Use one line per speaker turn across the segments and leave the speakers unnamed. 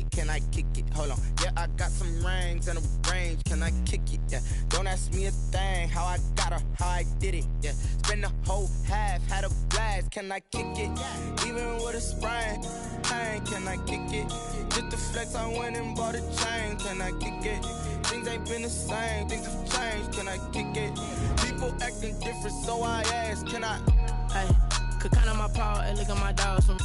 did, can I kick it? Hold on, yeah, I got some rings and a range, can I kick it? Yeah, don't ask me a thing, how I got her, how I did it. Yeah, spend the whole half, had a blast, can I kick it? Even with a sprain, pain, can I kick it? Just the flex, I went and bought a chain, can I kick it? Things ain't been the same, things have changed, can I kick it? People acting different, so I ask, can I?
Hey, could count on my power and look at my dogs from.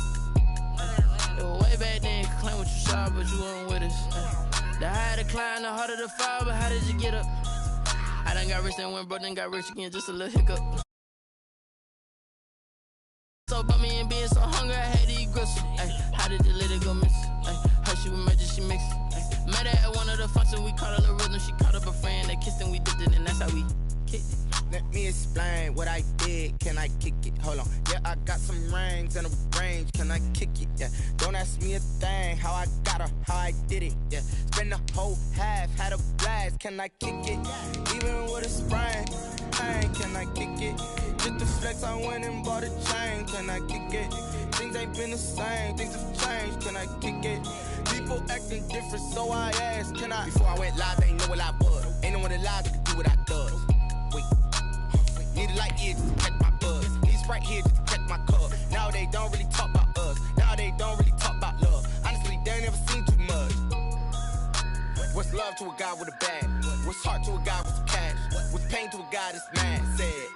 It was way back then, could claim what you saw, but you weren't with us. Hey, the higher the climb, the harder the fall, but how did you get up? I done got rich and went broke, then got rich again, just a little hiccup. So about me and being so hungry, I had to eat gristle. Ay, how did the lady go miss? Ay, her she was magic, she mixed. Ay, met her at one of the functions, we caught a little rhythm. She caught up a friend, they kissed and we dipped it, and that's how we kicked it.
Let me explain what I did, can I kick it? Hold on, yeah, I got some rings and a range, can I kick it? Yeah, don't ask me a thing, how I got her, how I did it. Yeah, spend the whole half, had a blast, can I kick it? Even with a sprain, pain, can I kick it? Just the flex, I went and bought a chain, can I kick it? Things ain't been the same, things have changed, can I kick it? People acting different, so I asked, can I? Before I went live, they ain't know what I was. Ain't no one alive that could do what I does. Wait, need a light here just to catch my buzz. Need Sprite here just to catch my cup. Now they don't really talk about us. Now they don't really talk about love. Honestly, they ain't never seen too much. What's love to a guy with a bag? What's heart to a guy with some cash? What's pain to a guy that's mad? Said.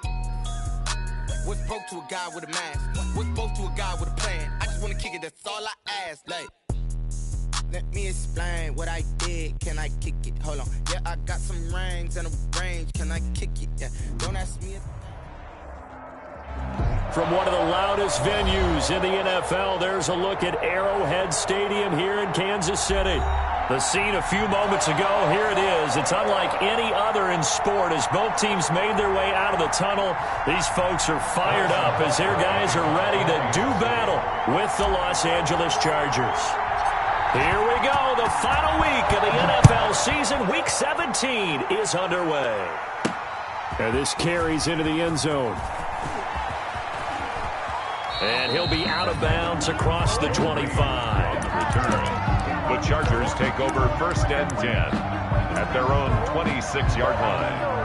What's broke to a guy with a mask? What's both to a guy with a plan? I just wanna kick it, that's all I ask. Like, let me explain what I did, can I kick it? Hold on, yeah, I got some rings and a range, can I kick it? Yeah, don't ask me a
From one of the loudest venues in the NFL, there's a look at Arrowhead Stadium here in Kansas City. The scene a few moments ago, here it is. It's unlike any other in sport as both teams made their way out of the tunnel. These folks are fired up as their guys are ready to do battle with the Los Angeles Chargers. Here we go. The final week of the NFL season, Week 17, is underway. And this carries into the end zone. And he'll be out of bounds across the 25.
Return. The Chargers take over 1st and 10 at their own 26-yard line.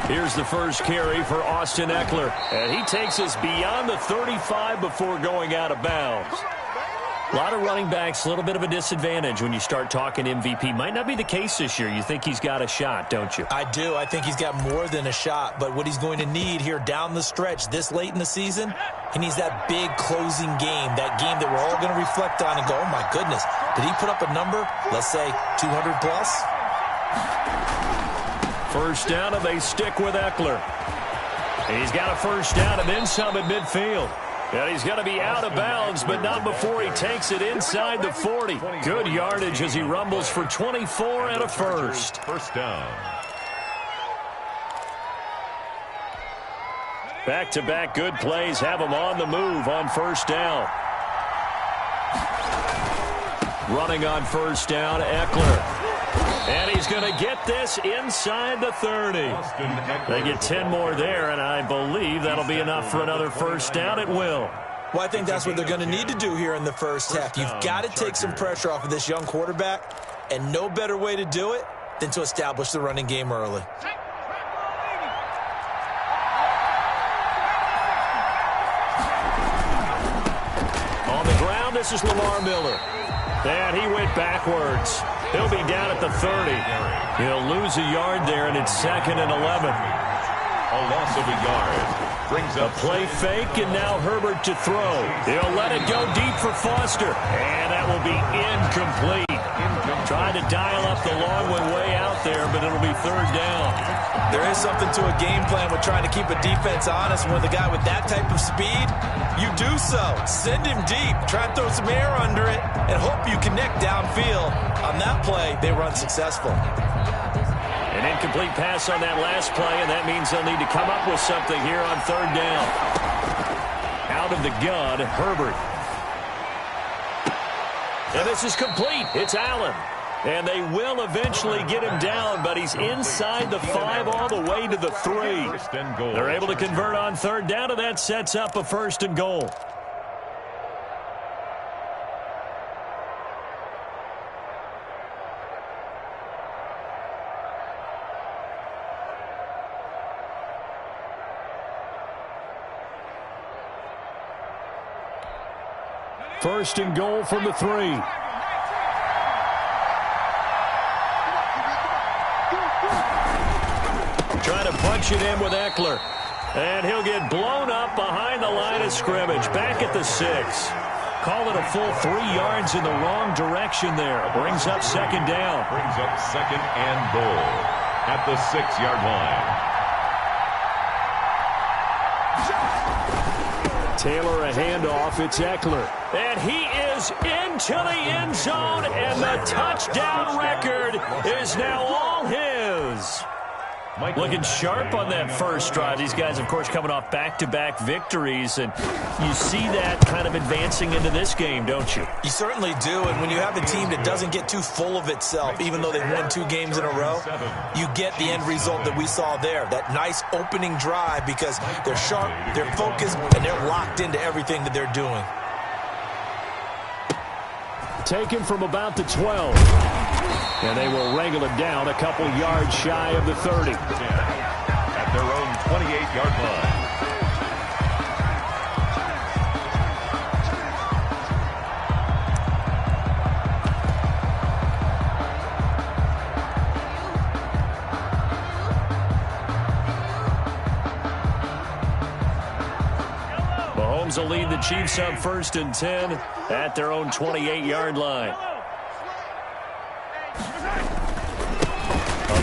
Here's the first carry for Austin Eckler. And he takes us beyond the 35 before going out of bounds. A lot of running backs, a little bit of a disadvantage when you start talking MVP. Might not be the case this year. You think he's got a shot, don't you?
I do. I think he's got more than a shot. But what he's going to need here down the stretch this late in the season, he needs that big closing game, that game that we're all going to reflect on and go, oh, my goodness, did he put up a number, let's say 200 plus?
First down, and they stick with Eckler. And he's got a first down and then some at midfield. And he's going to be out of bounds, but not before he takes it inside the 40. Good yardage as he rumbles for 24 and a first.
First down.
Back-to-back good plays have him on the move on first down. Running on first down, Eckler. And he's going to get this inside the 30. They get 10 more there, and I believe that'll be enough for another first down. It will.
Well, I think that's what they're going to need to do here in the first half. You've got to take some pressure off of this young quarterback, and no better way to do it than to establish the running game early.
On the ground, this is Lamar Miller. And he went backwards. He'll be down at the 30. He'll lose a yard there, and it's 2nd and 11.
A loss of a yard. Brings up
a play fake, and now Herbert to throw. He'll let it go deep for Foster. And that will be incomplete. Trying to dial up the long one way out there, but it'll be 3rd down.
There is something to a game plan with trying to keep a defense honest. When the guy with that type of speed, you do so. Send him deep. Try and throw some air under it and hope you connect downfield. On that play, they run successful.
An Incomplete pass on that last play, and that means they'll need to come up with something here on third down. Out of the gun, Herbert. And this is complete. It's Allen. And they will eventually get him down, but he's inside the 5 all the way to the 3. They're able to convert on third down, and that sets up a 1st and goal. First and goal from the 3. Trying to punch it in with Eckler. And he'll get blown up behind the line of scrimmage. Back at the 6. Call it a full 3 yards in the wrong direction there. Brings up second down.
Brings up second and goal at the 6-yard line.
Taylor a handoff. It's Eckler. And he is into the end zone, and the touchdown record is now all his. Looking sharp on that first drive. These guys, of course, coming off back-to-back victories, and you see that kind of advancing into this game, don't you?
You certainly do, and when you have a team that doesn't get too full of itself, even though they've won 2 games in a row, you get the end result that we saw there, that nice opening drive, because they're sharp, they're focused, and they're locked into everything that they're doing.
Taken from about the 12. And they will wrangle it down a couple yards shy of the 30.
At their own 28-yard line.
Mahomes will lead the Chiefs up 1st and 10 at their own 28-yard line.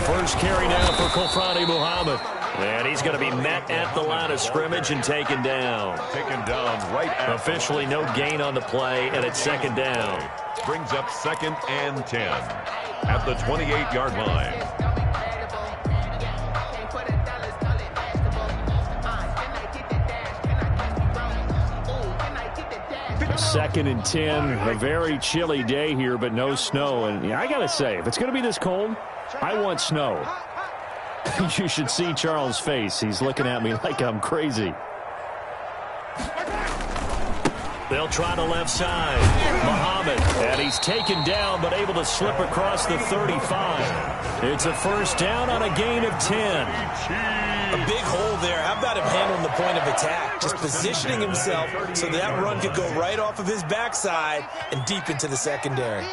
First carry now for Kofrani Muhammad. And he's going to be met at the line of scrimmage and taken down.
Taken down right at
officially no gain on the play, and it's second down.
Brings up 2nd and 10 at the 28-yard line.
Second and 10, a very chilly day here, but no snow. And I got to say, if it's going to be this cold, I want snow. You should see Charles' face. He's looking at me like I'm crazy. They'll try the left side. Muhammad, and he's taken down, but able to slip across the 35. It's a first down on a gain of 10.
A big hole there. How about him handling the point of attack? Just positioning himself so that run could go right off of his backside and deep into the secondary.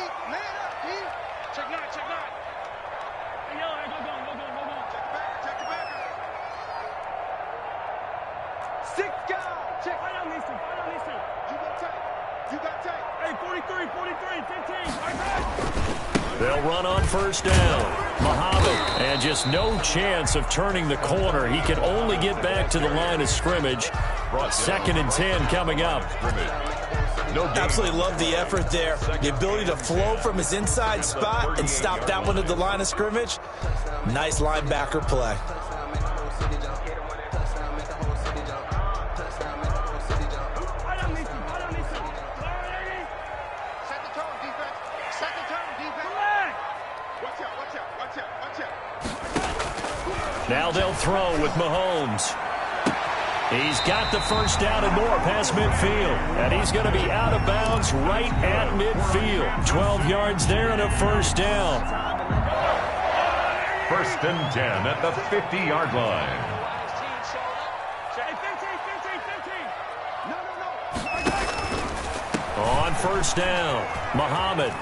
They'll run on first down. Muhammad, and just no chance of turning the corner. He can only get back to the line of scrimmage. 2nd and 10 coming up.
Absolutely love the effort there. The ability to flow from his inside spot and stop that one at the line of scrimmage. Nice linebacker play.
Now they'll throw with Mahomes. He's got the first down and more past midfield. And he's going to be out of bounds right at midfield. 12 yards there and a first down.
1st and 10 at the 50-yard line.
On first down, Muhammad.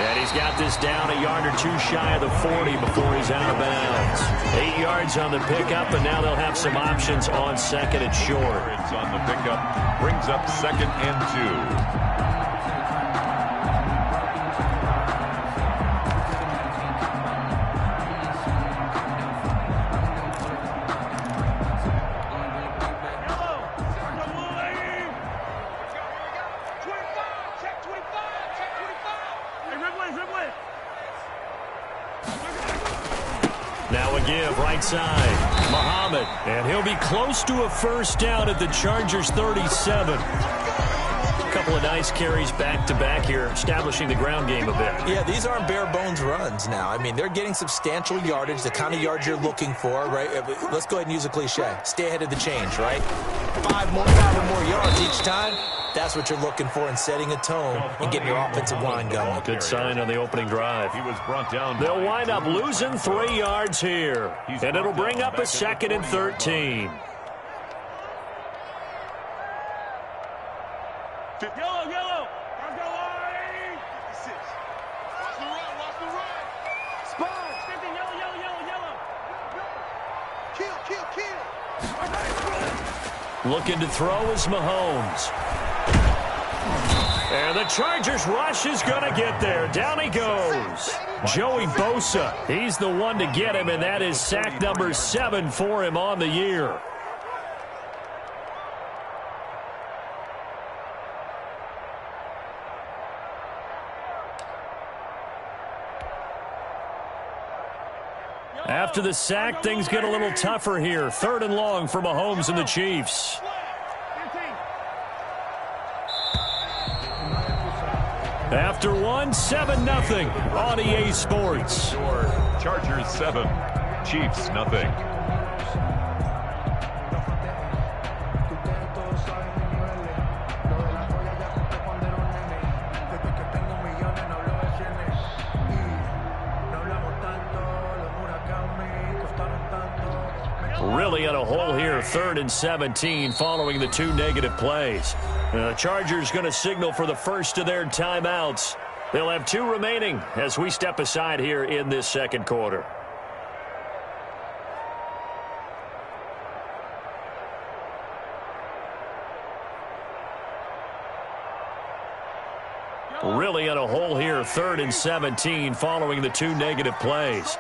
And he's got this down a yard or 2 shy of the 40 before he's out of bounds. 8 yards on the pickup, and now they'll have some options on 2nd and short.
On the pickup, brings up 2nd and 2.
Now a give, right side. Muhammad, and he'll be close to a first down at the Chargers' 37. A couple of nice carries back-to-back here, establishing the ground game a bit.
Yeah, these aren't bare-bones runs now. I mean, they're getting substantial yardage, the kind of yards you're looking for, right? Let's go ahead and use a cliche. Stay ahead of the change, right? Five or more yards each time. That's what you're looking for in setting a tone and getting your offensive line going.
Good sign on the opening drive.
He was brought down.
They'll wind up losing 3 yards here, and it'll bring up a 2nd and 13.
Yellow, yellow. Let's go, Larry. 56. Watch the run, watch the run. Spine. 50, yellow, yellow, yellow, yellow. Kill, kill, kill.
Looking to throw is Mahomes. And the Chargers rush is going to get there. Down he goes. Joey Bosa. He's the one to get him, and that is sack number 7 for him on the year. After the sack, things get a little tougher here. 3rd and long for Mahomes and the Chiefs. After one, 7-0 on EA Sports.
Chargers 7, Chiefs nothing.
Really in a hole here, 3rd and 17 following the 2 negative plays. The Chargers going to signal for the first of their timeouts. They'll have 2 remaining as we step aside here in this second quarter. Really in a hole here, 3rd and 17 following the 2 negative plays.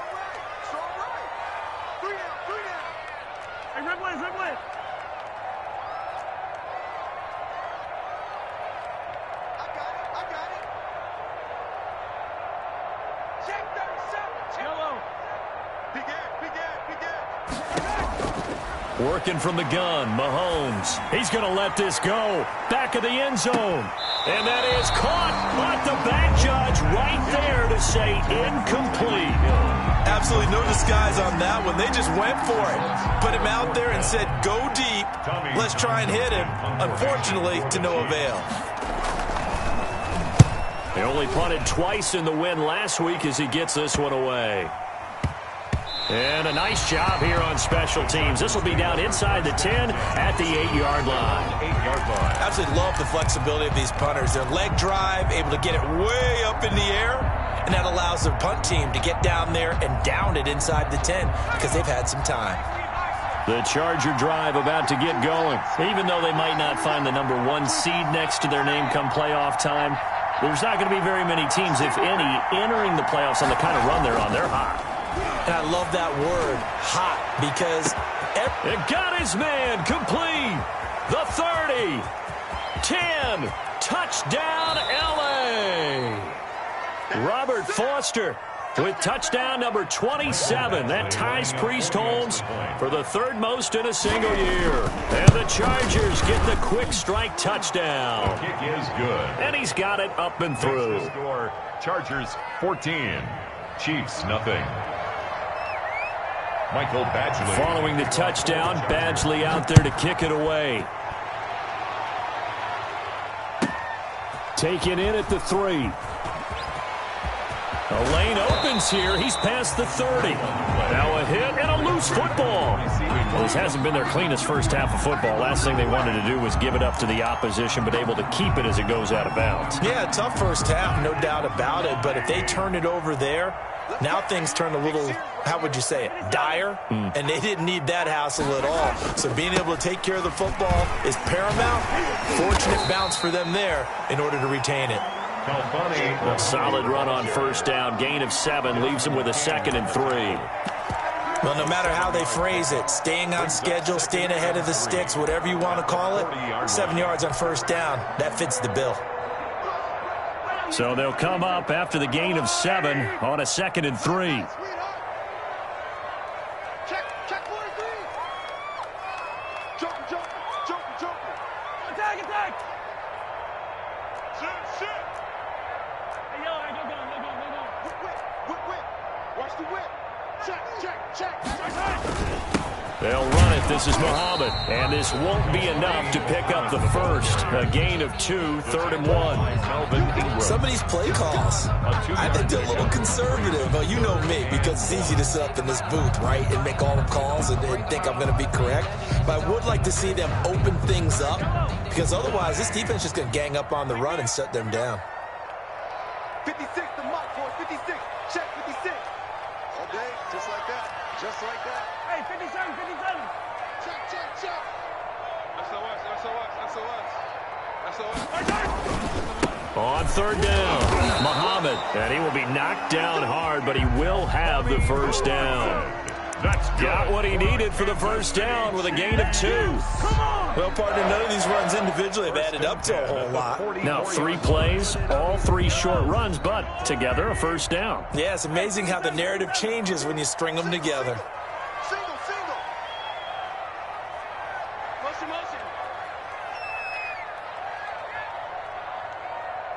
Working from the gun, Mahomes. He's going to let this go. Back of the end zone. And that is caught. But the back judge right there to say incomplete.
Absolutely no disguise on that one. They just went for it. Put him out there and said, go deep. Let's try and hit him. Unfortunately, to no avail.
They only punted twice in the win last week as he gets this one away. And a nice job here on special teams. This will be down inside the 10 at the 8-yard line.
8-yard line.
Absolutely love the flexibility of these punters. Their leg drive, able to get it way up in the air, and that allows their punt team to get down there and down it inside the 10 because they've had some time.
The Charger drive about to get going. Even though they might not find the number 1 seed next to their name come playoff time, there's not going to be very many teams, if any, entering the playoffs on the kind of run they're on. They're hot.
And I love that word, hot, because
it got his man complete. The 30, 10, touchdown LA. Robert Foster with touchdown number 27. That ties Priest Holmes for the 3rd most in a single year. And the Chargers get the quick strike touchdown.
The kick is good.
And he's got it up and through.
Next to score, Chargers 14, Chiefs nothing. Michael Badgley.
Following the touchdown, Badgley out there to kick it away. Taken in at the 3. A lane opens here. He's past the 30. Now a hit and a loose football. Well, this hasn't been their cleanest first half of football. Last thing they wanted to do was give it up to the opposition, but able to keep it as it goes out of bounds.
Yeah, tough first half, no doubt about it. But if they turn it over there, now things turn a little, how would you say it, dire? And they didn't need that hassle at all. So being able to take care of the football is paramount. Fortunate bounce for them there in order to retain it.
A solid run on first down. Gain of 7 leaves them with a 2nd and 3.
Well, no matter how they phrase it, staying on schedule, staying ahead of the sticks, whatever you want to call it, 7 yards on first down, that fits the bill.
So they'll come up after the gain of 7 on a 2nd and 3.
Attack, attack! Shit! Hey, yo, go. Whip. Watch the whip. Check.
They'll run it. This is Muhammad. And this won't be enough to pick up the first. A gain of 2, 3rd and 1.
Some of these play calls, I think they're a little conservative. Well, you know me, because it's easy to sit up in this booth, right, and make all the calls and think I'm going to be correct. But I would like to see them open things up, because otherwise this defense is just going to gang up on the run and shut them down.
56, the mark for 56. Check 56. All day, just like that. Hey, 57. Check. SOS.
On 3rd down, Muhammad. And he will be knocked down hard, but he will have the first down. Got what he needed for the first down with a gain of 2.
Well, partner, none of these runs individually have added up to a whole lot.
Now 3 plays, all 3 short runs, but together a first down.
Yeah, it's amazing how the narrative changes when you string them together.
Single. Motion.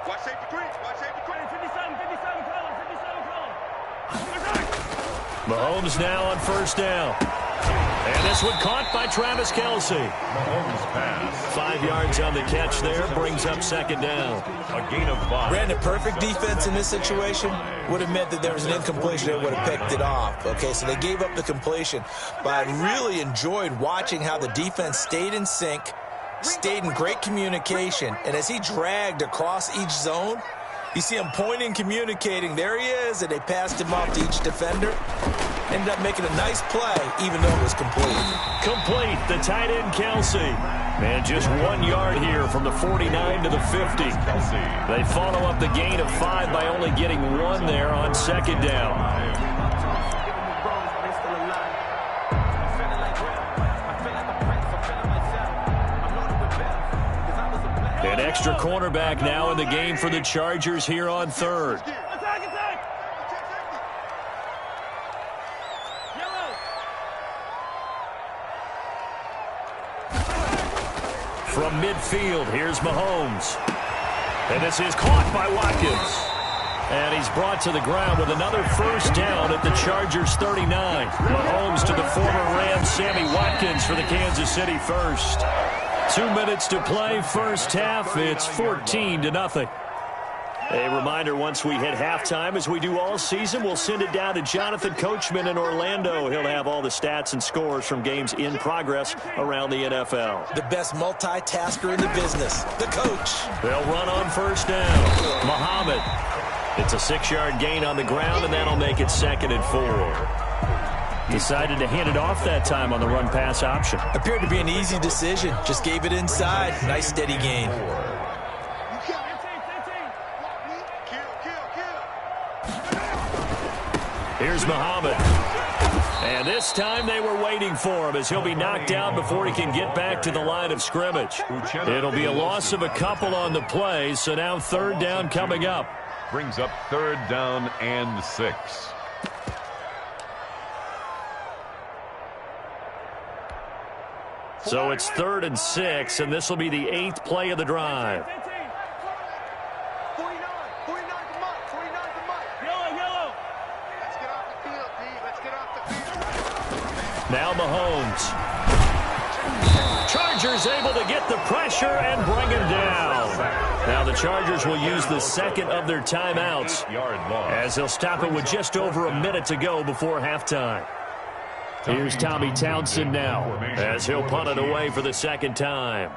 Watch safety green. 57, color.
Mahomes now on first down. And this one caught by Travis Kelce.
Mahomes pass.
5 yards on the catch there, brings up 2nd down.
A gain of 5.
Brandon, perfect defense in this situation would have meant that there was an incompletion that would have picked it off. Okay, so they gave up the completion. But I really enjoyed watching how the defense stayed in sync, stayed in great communication. And as he dragged across each zone, you see him pointing, communicating. There he is, and they passed him off to each defender. Ended up making a nice play, even though it was complete.
Complete, the tight end, Kelce. Man, just 1 yard here from the 49 to the 50. They follow up the gain of 5 by only getting 1 there on 2nd down. An extra cornerback now in the game for the Chargers here on 3rd.
Attack! Yellow!
From midfield, here's Mahomes. And this is caught by Watkins. And he's brought to the ground with another first down at the Chargers 39. Mahomes to the former Rams, Sammy Watkins for the Kansas City first. 2 minutes to play, first half. It's 14-0. A reminder, once we hit halftime, as we do all season, we'll send it down to Jonathan Coachman in Orlando. He'll have all the stats and scores from games in progress around the NFL.
The best multitasker in the business, the coach.
They'll run on first down. Muhammad. It's a 6-yard gain on the ground, and that'll make it 2nd and 4. Decided to hand it off that time on the run-pass option.
Appeared to be an easy decision. Just gave it inside. Nice steady gain.
Here's Muhammad. And this time they were waiting for him as he'll be knocked down before he can get back to the line of scrimmage. It'll be a loss of a couple on the play, so now 3rd down coming up.
Brings up 3rd down and 6.
So it's 3rd and 6, and this will be the 8th play of the drive.
49 to Mike. Yellow. Let's get off the field, D. Let's get off the field.
Now Mahomes. Chargers able to get the pressure and bring him down. Now the Chargers will use the 2nd of their timeouts as they'll stop it with just over a minute to go before halftime. Here's Tommy Townsend now as he'll punt it away for the 2nd time.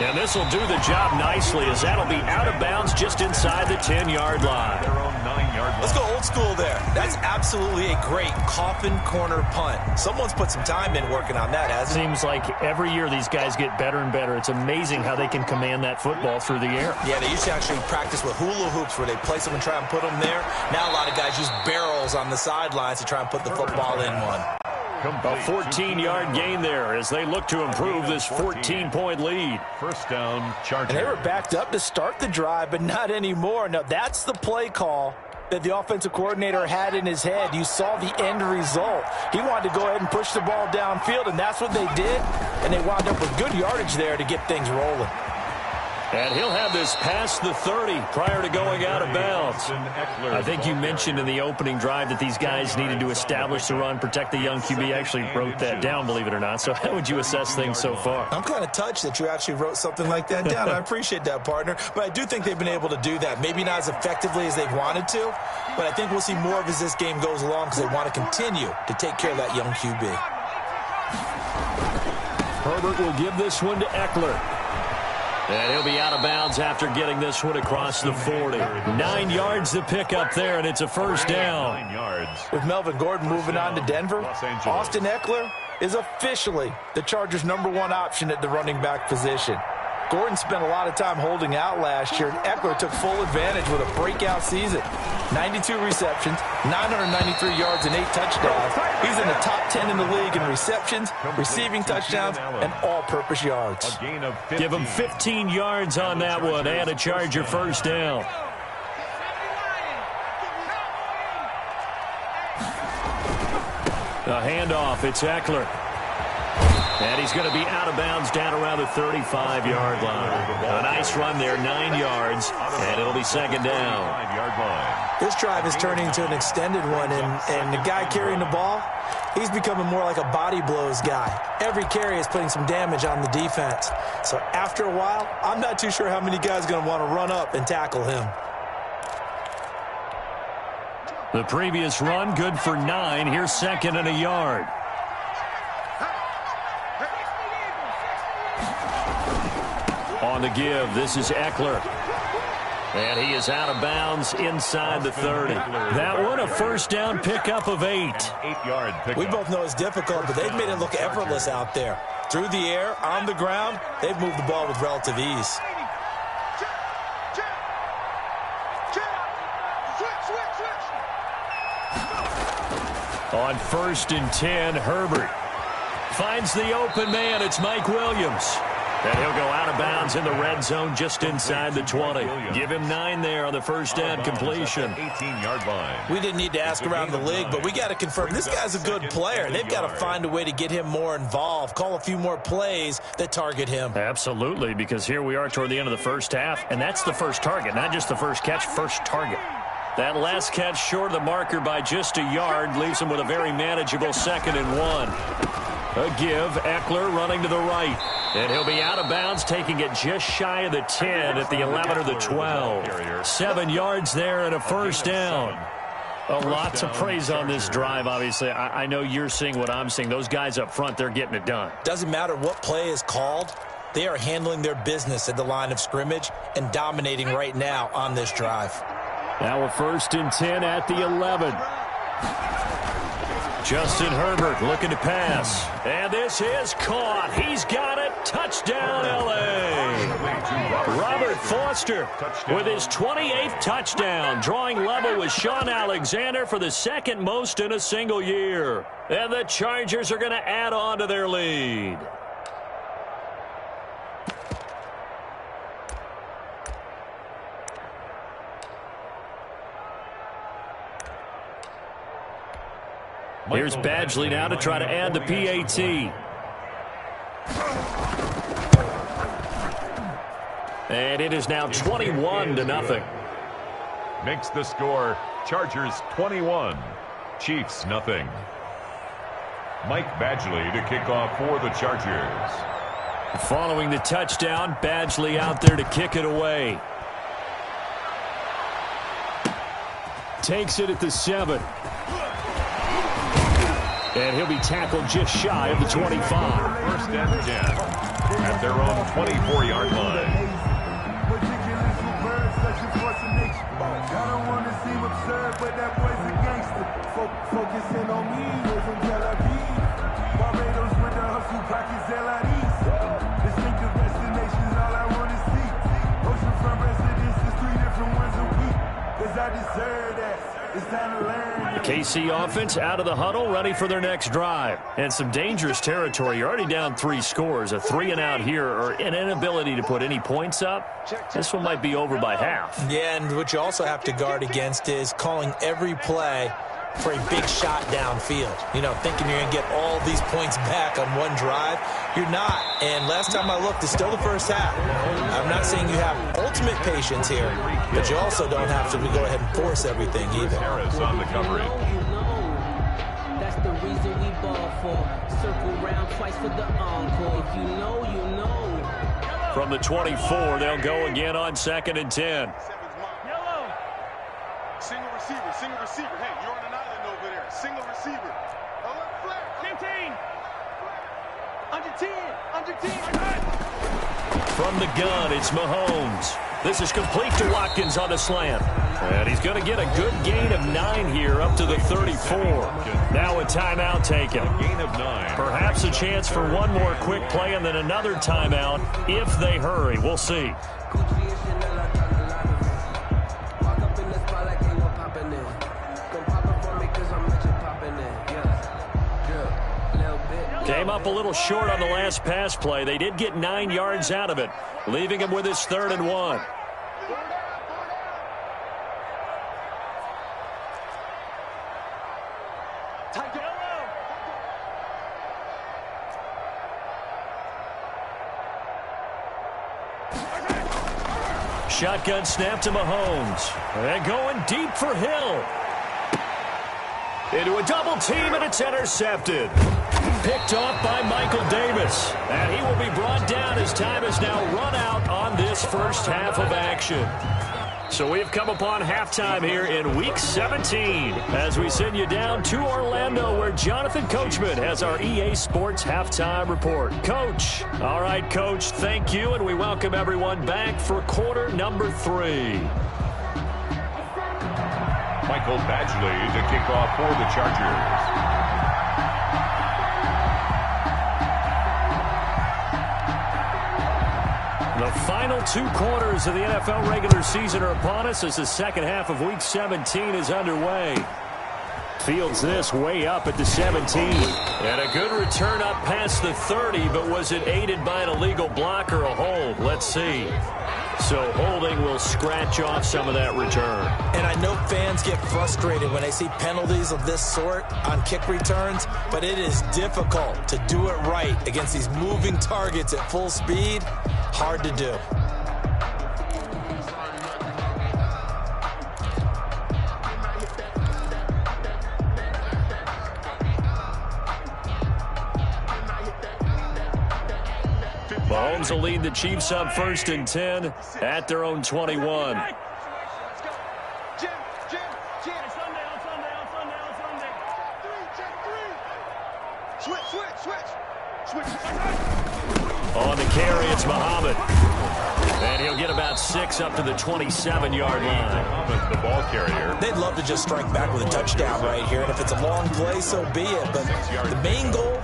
And this will do the job nicely as that'll be out of bounds just inside the 10-yard line.
Let's go old school there. That's absolutely a great coffin corner punt. Someone's put some time in working on that, hasn't it?
Seems like every year these guys get better and better. It's amazing how they can command that football through the air.
Yeah, they used to actually practice with hula hoops where they place them and try and put them there. Now a lot of guys use barrels on the sidelines to try and put the football in one.
A 14-yard gain there as they look to improve this 14-point lead.
First down, Chargers.
And they were backed up to start the drive, but not anymore. Now, that's the play call that the offensive coordinator had in his head. You saw the end result. He wanted to go ahead and push the ball downfield, and that's what they did, and they wound up with good yardage there to get things rolling.
And he'll have this past the 30 prior to going out of bounds. I think you mentioned in the opening drive that these guys needed to establish the run, protect the young QB. Actually wrote that down, believe it or not. So how would you assess things so far?
I'm kind of touched that you actually wrote something like that down. I appreciate that, partner. But I do think they've been able to do that. Maybe not as effectively as they've wanted to, but I think we'll see more of as this game goes along because they want to continue to take care of that young QB.
Herbert will give this one to Eckler. And he'll be out of bounds after getting this one across the 40. 9 yards to pick up there, and it's a first down.
9 yards.
With Melvin Gordon moving on to Denver, Austin Eckler is officially the Chargers' #1 option at the running back position. Gordon spent a lot of time holding out last year, and Eckler took full advantage with a breakout season. 92 receptions, 993 yards, and 8 touchdowns. He's in the top 10 in the league in receptions, receiving touchdowns, and all-purpose yards.
Give him 15 yards on that one and a Charger first down. A handoff, it's Eckler. And he's going to be out of bounds down around the 35-yard line. A nice run there, 9 yards, and it'll be second down.
This drive is turning into an extended one, and the guy carrying the ball, he's becoming more like a body blows guy. Every carry is putting some damage on the defense. So after a while, I'm not too sure how many guys are going to want to run up and tackle him.
The previous run, good for 9. Here's second and a yard. On the give, this is Eckler. And he is out of bounds inside the 30. That one, a first down pickup of 8.
8-yard pickup.
We both know it's difficult, but they've made it look effortless out there. Through the air, on the ground, they've moved the ball with relative ease.
On 1st and 10, Herbert finds the open man. It's Mike Williams. And he'll go out of bounds in the red zone just inside the 20. Give him 9 there on the first down completion.
18-yard line.
We didn't need to ask around the league, but we got to confirm this guy's a good player. They've got to find a way to get him more involved, call a few more plays that target him.
Absolutely, because here we are toward the end of the first half, and that's the first target, not just the first catch, first target. That last catch short of the marker by just a yard leaves him with a very manageable 2nd and 1. A give, Eckler running to the right. And he'll be out of bounds, taking it just shy of the 10 at the 11 or the 12. 7 yards there and a first down. A lot to praise on this drive, obviously. I know you're seeing what I'm seeing. Those guys up front, they're getting it done.
Doesn't matter what play is called. They are handling their business at the line of scrimmage and dominating right now on this drive.
Now a 1st and 10 at the 11. Justin Herbert looking to pass. And this is caught. He's got it. Touchdown, L.A. Robert Foster with his 28th touchdown, drawing level with Sean Alexander for the second most in a single year. And the Chargers are going to add on to their lead. Here's Badgley now to try to add the PAT. And it is now 21-0.
Makes the score Chargers 21, Chiefs nothing. Mike Badgley to kick off for the Chargers.
Following the touchdown, Badgley out there to kick it away. Takes it at the 7. And he'll be tackled just shy of the 25.
1st and 10 at their own 24-yard line.
Focusing on me, from Tel Aviv. Barbados with the hustle, pockets distinctive destinations, all I want to see. Oceanfront residences, 3 different ones a week. 'Cause I deserve that.
The KC offense out of the huddle, ready for their next drive. And some dangerous territory. You're already down 3 scores. A 3-and-out here, or an inability to put any points up. This one might be over by half.
Yeah, and what you also have to guard against is calling every play for a big shot downfield. You know, thinking you're going to get all these points back on one drive. You're not. And last time I looked, it's still the first half. I'm not saying you have ultimate patience here, but you also don't have to go ahead and force everything either.
Harris on the coverage.
That's the reason we ball for. Circle round twice for the encore. If you know, you know.
From the 24, they'll go again on 2nd and 10.
Single receiver. Hey, you're on an island over there. Single receiver. 15. Under 10.
From the gun, it's Mahomes. This is complete to Watkins on the slant. And he's going to get a good gain of 9 here up to the 34. Now a timeout taken.
A gain of 9.
Perhaps a chance for one more quick play and then another timeout if they hurry. We'll see. Came up a little short on the last pass play. They did get 9 yards out of it, leaving him with his 3rd and 1. Shotgun snap to Mahomes. And going deep for Hill. Into a double team, and it's intercepted. Picked off by Michael Davis. And he will be brought down as time is now run out on this first half of action. So we've come upon halftime here in Week 17 as we send you down to Orlando where Jonathan Coachman has our EA Sports Halftime Report. Coach. All right, Coach, thank you, and we welcome everyone back for quarter number 3.
Michael Badgley to kick off for the Chargers.
The final 2 quarters of the NFL regular season are upon us as the second half of Week 17 is underway. Fields this way up at the 17. And a good return up past the 30, but was it aided by an illegal block or a hold? Let's see. So holding will scratch off some of that return.
And I know fans get frustrated when they see penalties of this sort on kick returns, but it is difficult to do it right against these moving targets at full speed. Hard to do.
Mahomes will lead the Chiefs up 1st and 10 at their own 21. On the carry, it's Muhammad. And he'll get about 6 up to the 27-yard line.
The ball carrier.
They'd love to just strike back with a touchdown right here. And if it's a long play, so be it. But the main goal,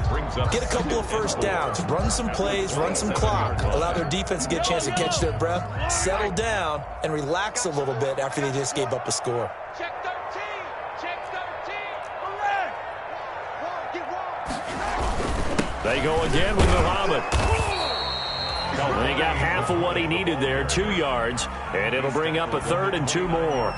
get a couple of first downs. Run some plays, run some clock. Allow their defense to get a chance to catch their breath, settle down, and relax a little bit after they just gave up a score.
Check 13.
They go again with Muhammad. And he got half of what he needed there, 2 yards, and it'll bring up a 3rd and 2 more.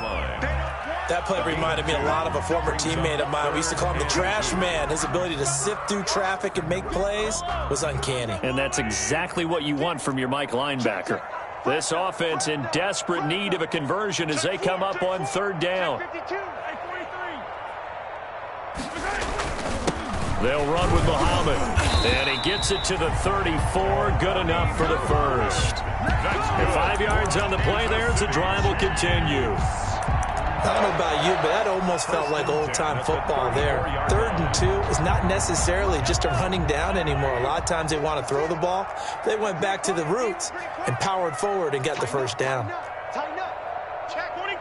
That play reminded me a lot of a former teammate of mine. We used to call him the trash man. His ability to sift through traffic and make plays was uncanny.
And that's exactly what you want from your Mike linebacker. This offense in desperate need of a conversion as they come up on 3rd down. They'll run with Muhammad. And he gets it to the 34. Good enough for the first. And 5 yards on the play there as the drive will continue.
I don't know about you, but that almost felt like old-time football there. 3rd and 2 is not necessarily just a running down anymore. A lot of times they want to throw the ball. They went back to the roots and powered forward and got the first down.
Tighten up. Check 43.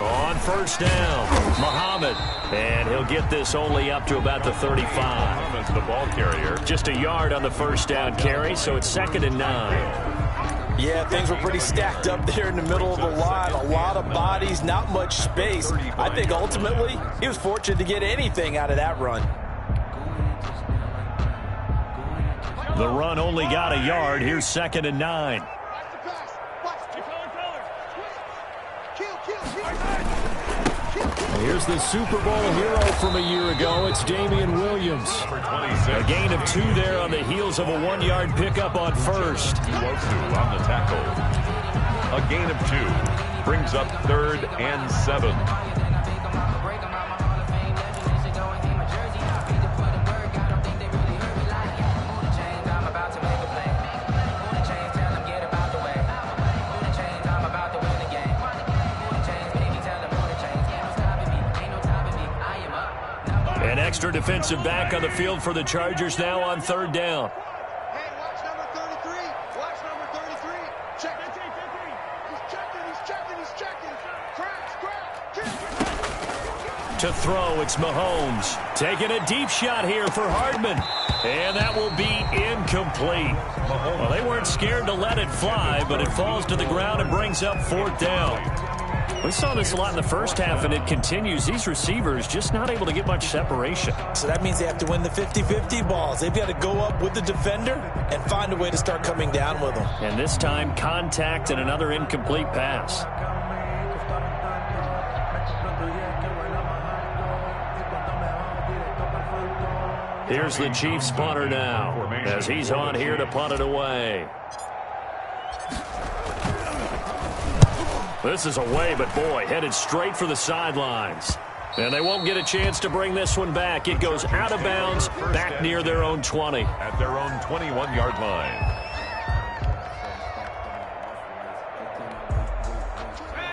On 1st down, Muhammad. And he'll get this only up to about the 35.
The ball carrier.
Just a yard on the 1st down carry, so it's 2nd and 9.
Yeah, things were pretty stacked up there in the middle of the line. A lot of bodies, not much space. I think ultimately he was fortunate to get anything out of that run.
The run only got a yard. Here's 2nd and 9. Here's the Super Bowl hero from a year ago. It's Damian Williams. A gain of 2 there on the heels of a 1-yard pickup on first.
On the tackle. A gain of 2 brings up 3rd and 7.
An extra defensive back on the field for the Chargers now on 3rd down.
Hey, watch number 33. Watch number 33. Check it. He's checking. Cracks.
To throw, it's Mahomes. Taking a deep shot here for Hardman. And that will be incomplete. Well, they weren't scared to let it fly, but it falls to the ground and brings up 4th down. We saw this a lot in the first half, and it continues. These receivers just not able to get much separation.
So that means they have to win the 50-50 balls. They've got to go up with the defender and find a way to start coming down with them.
And this time, contact and another incomplete pass. Here's the Chiefs punter now, as he's on here to punt it away. This is away, but boy, headed straight for the sidelines. And they won't get a chance to bring this one back. It goes out of bounds, back near their own 20.
At their own 21-yard line.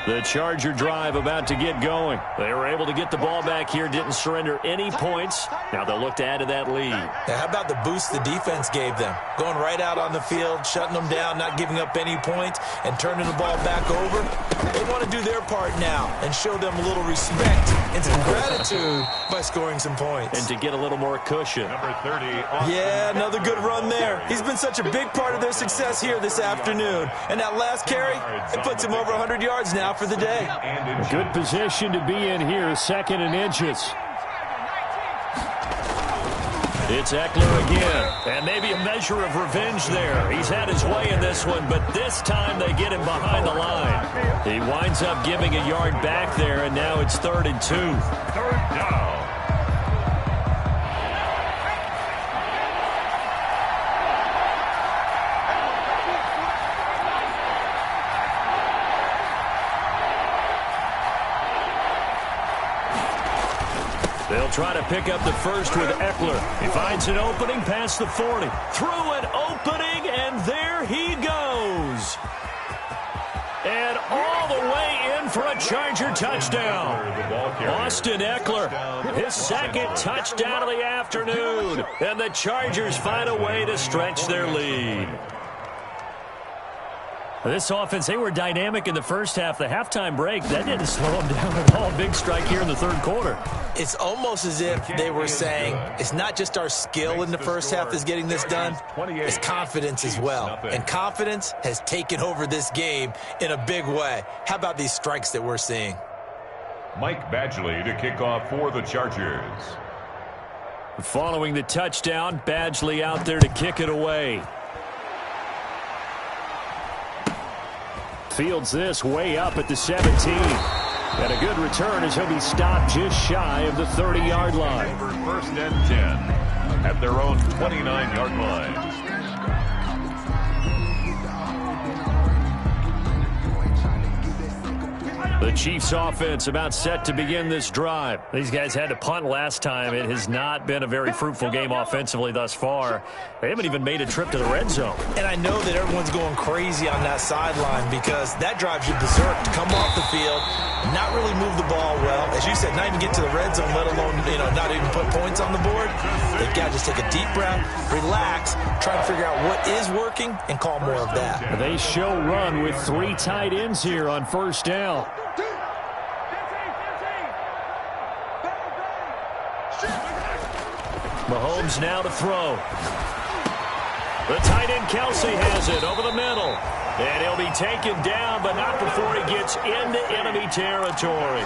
The Charger drive about to get going. They were able to get the ball back here, didn't surrender any points. Now they'll look to add to that lead.
How about the boost the defense gave them? Going right out on the field, shutting them down, not giving up any points, and turning the ball back over. They want to do their part now and show them a little respect and some gratitude by scoring some points.
And to get a little more cushion.
Number 30.
Yeah, another good run there. He's been such a big part of their success here this afternoon. And that last carry, it puts him over 100 yards now for the day.
Good position to be in here, 2nd and inches. It's Eckler again, and maybe a measure of revenge there. He's had his way in this one, but this time they get him behind the line. He winds up giving a yard back there, and now it's 3rd and 2.
3rd down.
They'll try to pick up the first with Eckler. He finds an opening past the 40. Through an opening, and there he goes. And all the way in for a Charger touchdown. Austin Eckler, his 2nd touchdown of the afternoon. And the Chargers find a way to stretch their lead. This offense, they were dynamic in the first half. The halftime break, that didn't slow them down at all. Big strike here in the 3rd quarter.
It's almost as if they were saying, it's not just our skill in the first half that's getting this done, it's confidence as well. And confidence has taken over this game in a big way. How about these strikes that we're seeing?
Mike Badgley to kick off for the Chargers.
Following the touchdown, Badgley out there to kick it away. Fields this way up at the 17. And a good return as he'll be stopped just shy of the 30-yard line.
1st and 10 at their own 29-yard line.
The Chiefs offense about set to begin this drive. These guys had to punt last time. It has not been a very fruitful game offensively thus far. They haven't even made a trip to the red zone.
And I know that everyone's going crazy on that sideline because that drives you berserk to come off the field, not really move the ball well. As you said, not even get to the red zone, let alone, not even put points on the board. They've got to just take a deep breath, relax, try to figure out what is working, and call more of that.
They show run with 3 tight ends here on 1st down.
Shoot.
Mahomes now to throw. The tight end Kelsey has it over the middle. And he'll be taken down, but not before he gets into enemy territory.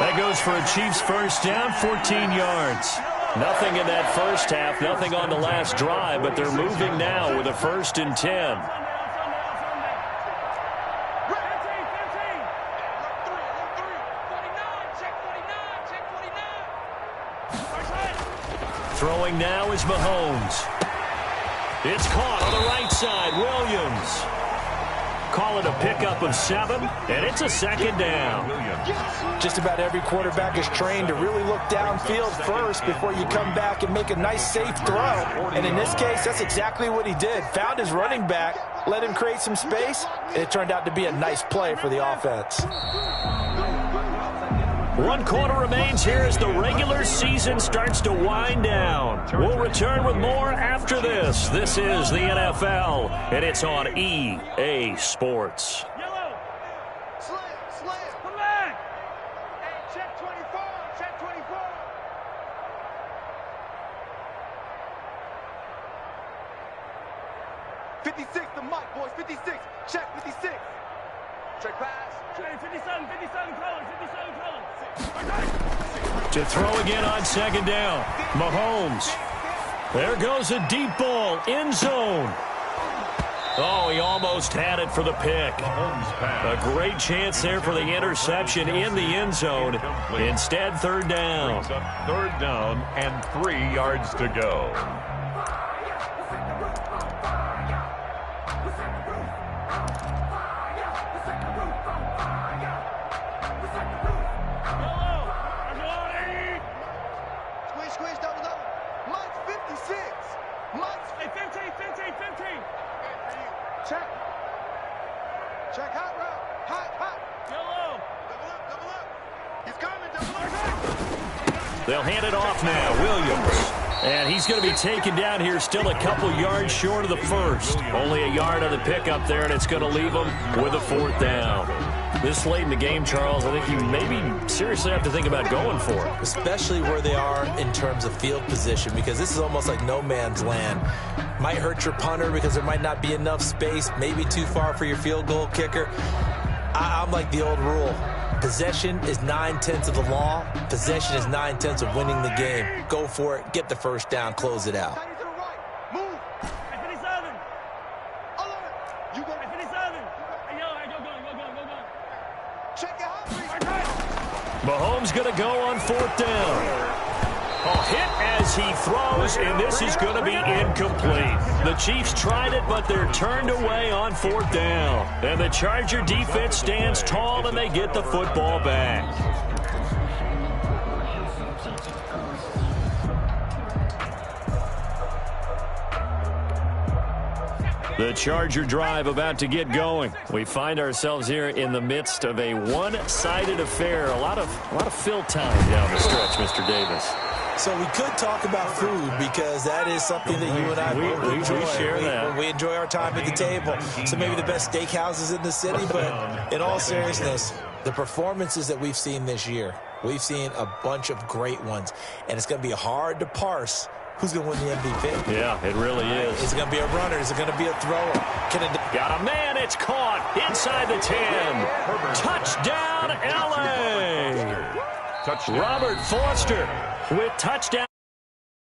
That goes for a Chiefs first down, 14 yards. Nothing in that first half, nothing on the last drive, but they're moving now with a 1st and 10. Throwing now is Mahomes. It's caught on the right side. Williams. Call it a pickup of 7, and it's a 2nd down.
Just about every quarterback is trained to really look downfield first before you come back and make a nice, safe throw. And in this case, that's exactly what he did. Found his running back, let him create some space, and it turned out to be a nice play for the offense.
1 quarter remains here as the regular season starts to wind down. We'll return with more after this. This is the NFL, and it's on EA Sports.
Yellow. Slam. Come back. Hey, check 24. Check 24. 56, the mic, boys. 56. Check 56. Check pass. Hey, 57 color. 57 color.
To throw again on 2nd down. Mahomes. There goes a deep ball. End zone. Oh, he almost had it for the pick. A great chance there for the interception in the end zone. Instead, 3rd down.
3rd down and 3 yards to go.
Check hot route. Hot. Yellow. Double up. He's coming. Double up.
They'll hand it off now. Williams. And he's going to be taken down here still a couple yards short of the 1st. Only a yard on the pickup there, and it's going to leave him with a 4th down. This late in the game, Charles, I think you maybe seriously have to think about going for it.
Especially where they are in terms of field position, because this is almost like no man's land. Might hurt your punter because there might not be enough space, maybe too far for your field goal kicker. I'm like the old rule. Possession is 9/10 of the law. Possession is 9/10 of winning the game. Go for it. Get the 1st down. Close it out.
Move. 57. You go. 57. Hey, yo, go. Check it out.
Mahomes going to go on 4th down. A hit as he throws, and this is going to be incomplete. The Chiefs tried it, but they're turned away on 4th down. And the Charger defense stands tall, and they get the football back. The Charger drive about to get going. We find ourselves here in the midst of a one-sided affair. A lot of fill time down the stretch, Mr. Davis.
So we could talk about food because that is something that you and I both enjoy.
We share that.
We enjoy our time at the table. So maybe the best steakhouses in the city, but in all seriousness, the performances that we've seen this year, we've seen a bunch of great ones, and it's going to be hard to parse who's going to win the MVP.
Yeah, it really is.
Is it going to be a runner? Is it going to be a thrower?
Got a man. It's caught inside the 10. Touchdown, L.A.
Touchdown.
Robert Foster with touchdown.